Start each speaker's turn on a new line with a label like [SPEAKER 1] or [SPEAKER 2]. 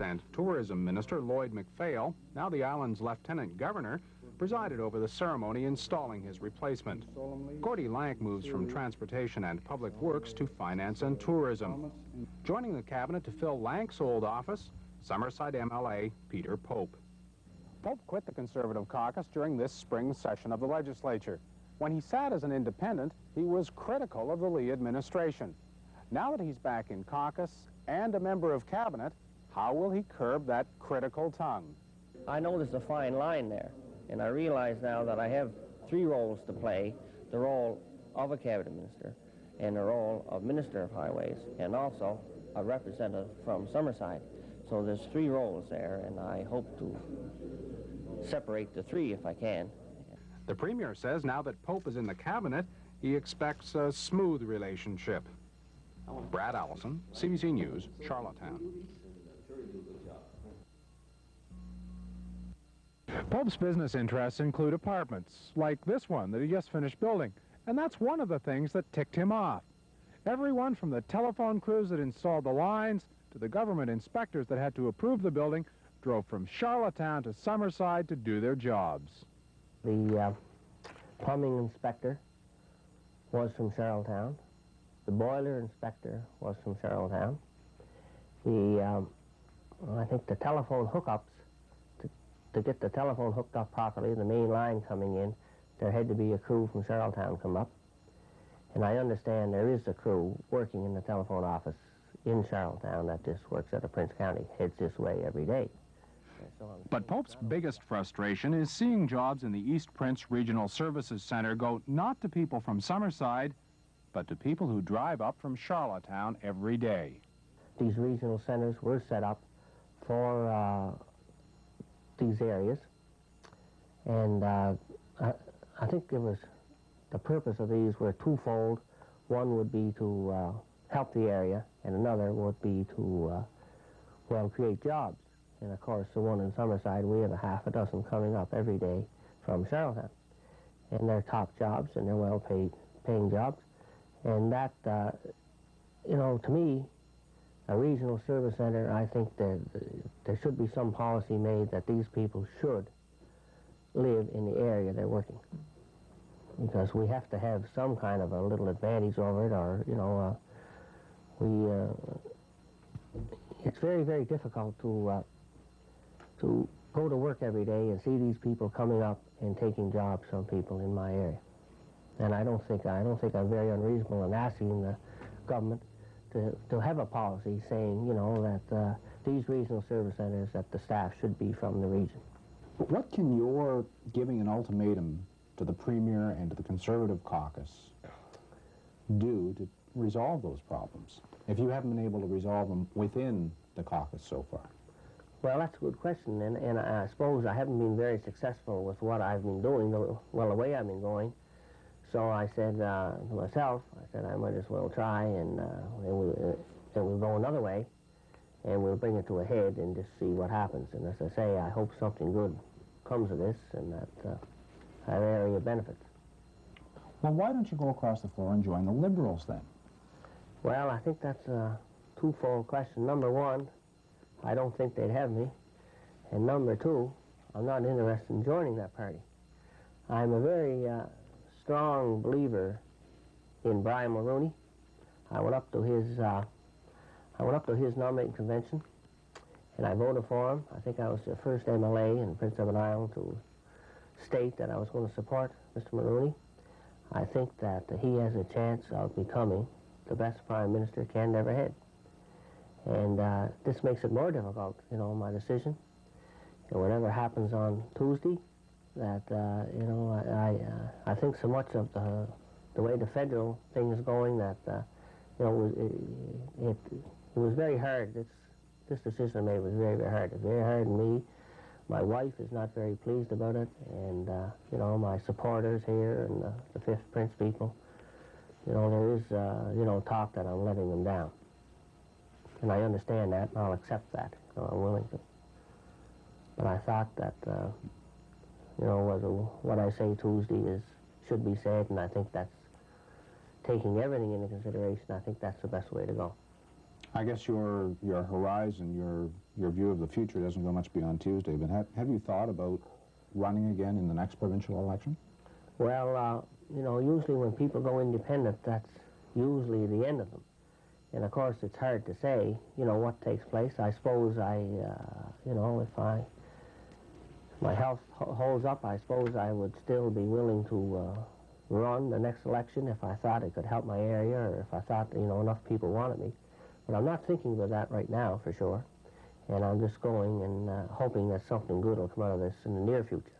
[SPEAKER 1] And Tourism Minister Lloyd MacPhail, now the island's Lieutenant Governor, presided over the ceremony installing his replacement. Gordy Lank moves from Transportation and Public Works to Finance and Tourism. Joining the cabinet to fill Lank's old office, Summerside MLA Peter Pope. Pope quit the Conservative caucus during this spring session of the legislature. When he sat as an independent, he was critical of the Lee administration. Now that he's back in caucus and a member of cabinet, how will he curb that critical tongue?
[SPEAKER 2] I know there's a fine line there, and I realize now that I have three roles to play: the role of a cabinet minister, and the role of Minister of Highways, and also a representative from Summerside. So there's three roles there, and I hope to separate the three if I can.
[SPEAKER 1] The Premier says now that Pope is in the cabinet, he expects a smooth relationship. Brad Allison, CBC News, Charlottetown. Pope's business interests include apartments, like this one that he just finished building, and that's one of the things that ticked him off. Everyone from the telephone crews that installed the lines to the government inspectors that had to approve the building drove from Charlottetown to Summerside to do their jobs.
[SPEAKER 2] The plumbing inspector was from Charlottetown. The boiler inspector was from Charlottetown. I think the telephone hookups, to get the telephone hooked up properly, the main line coming in, there had to be a crew from Charlottetown come up. And I understand there is a crew working in the telephone office in Charlottetown that just works out of Prince County, heads this way every day.
[SPEAKER 1] But Pope's biggest frustration is seeing jobs in the East Prince Regional Services Center go not to people from Summerside, but to people who drive up from Charlottetown every day.
[SPEAKER 2] These regional centers were set up for these areas, and I think the purpose of these were twofold. One would be to help the area, and another would be to, well, create jobs. And of course, the one in Summerside, we have a half a dozen coming up every day from Charlottetown. And they're top jobs, and they're well-paying jobs. And that, you know, to me, a regional service center, I think that there should be some policy made that these people should live in the area they're working. Because we have to have some kind of a little advantage over it, or, you know, it's very, very difficult to go to work every day and see these people coming up and taking jobs from people in my area. And I don't think I'm very unreasonable in asking the government to have a policy saying, you know, that these regional service centers, that the staff should be from the region.
[SPEAKER 3] What can your giving an ultimatum to the Premier and to the Conservative caucus do to resolve those problems, if you haven't been able to resolve them within the caucus so far?
[SPEAKER 2] Well, that's a good question, and I suppose I haven't been very successful with what I've been doing, well, the way I've been going. So I said to myself, I might as well try, and we'll go another way, and we'll bring it to a head and just see what happens. And as I say, I hope something good comes of this, and that that area benefits.
[SPEAKER 3] Well, why don't you go across the floor and join the Liberals, then?
[SPEAKER 2] Well, I think that's a twofold question. Number one, I don't think they'd have me. And number two, I'm not interested in joining that party. I'm a very strong believer in Brian Mulroney. I went up to his nominating convention, and I voted for him. I think I was the first MLA in Prince Edward Island to state that I was going to support Mr. Mulroney. I think that he has a chance of becoming the best Prime Minister Canada ever had. And this makes it more difficult, you know, my decision. And whatever happens on Tuesday, that, you know, I think so much of the way the federal thing is going that, you know, it was very hard. This decision I made was very, very hard. It's very hard on me. My wife is not very pleased about it, and, you know, my supporters here and the Fifth Prince people, you know, there is, you know, talk that I'm letting them down. And I understand that, and I'll accept that. You know, I'm willing to. But I thought that, you know, what I say Tuesday should be said, and I think that's taking everything into consideration. I think that's the best way to go.
[SPEAKER 3] I guess your horizon, your your view of the future doesn't go much beyond Tuesday, but have you thought about running again in the next provincial election?
[SPEAKER 2] Well, you know, usually when people go independent, that's usually the end of them. And of course, it's hard to say, you know, what takes place. I suppose you know, if my health holds up, I suppose I would still be willing to run the next election if I thought it could help my area, or if I thought, you know, enough people wanted me. But I'm not thinking of that right now, for sure. And I'm just going and hoping that something good will come out of this in the near future.